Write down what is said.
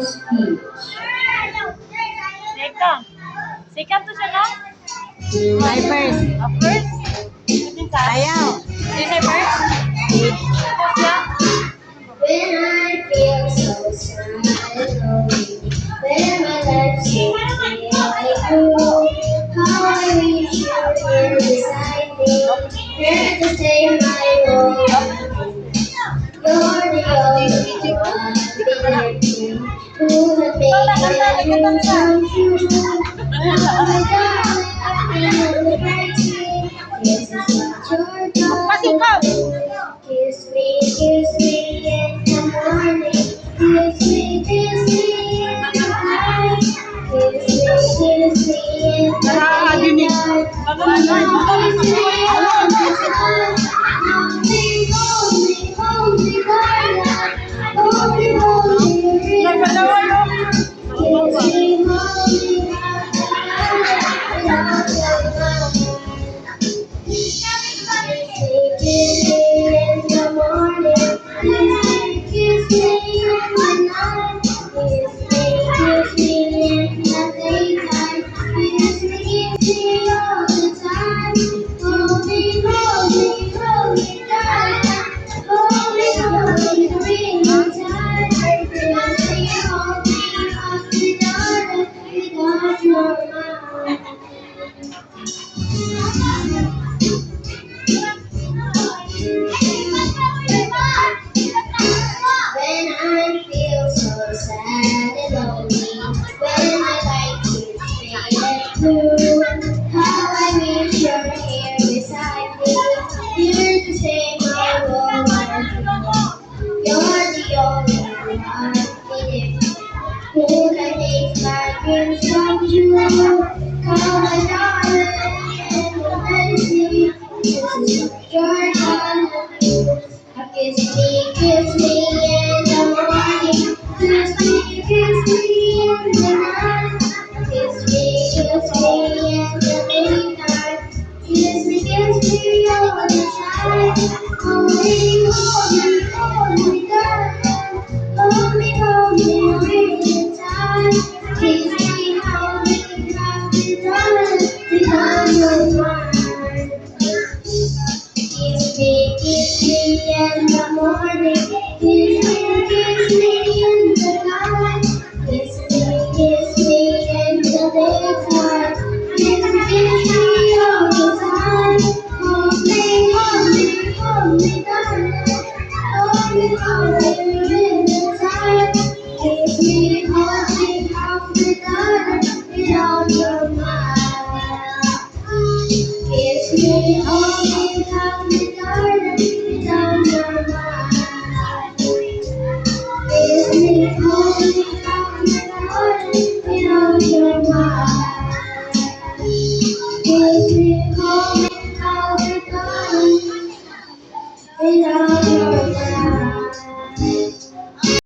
speech. Second. Second to siya, no? Ay, first. First. Ayaw. Sino say first? Tapos siya. When I feel so sad and lonely, when my life seems like blue, how I wish you were beside me, here to stay my world. You're the only one believe me, who would make my dreams come true. Oh my darling, I feel the bright skin. This is what you're calling. Kiss me in the morning. Kiss me in the night. Kiss me in the daytime. Kiss me all the time. Hold me, darling. Hold me, really tight. Kiss me, hold me, kiss me in the morning, kiss me in the night, kiss me in the daytime, kiss me all the time. Hold me, darling. Hold me, really tight. Kiss me, hold me, darling, without your mind. When I feel so sad and lonely, when my life is faded blue, how I wish you're here beside me, here to save my world. You're the only one in it who can make my dreams come true. Come on, darling, and let me. This is what you're gonna do. Kiss me in the morning. Kiss me in the night. Kiss me in the midnight. Kiss me all the time. Hold me, darling. Hold me really tight. Hold me, darling, because you're mine. Kiss me in the morning, kiss me in the night, kiss me in the daytime, kiss me all the time. Hold me, darling, hold me really tight. Kiss me, hold me, darling, without your mind. Kiss me, hold me, darling, without your mind. Kiss me, hold me, darling, without your mind. Kiss me, hold me, darling, without your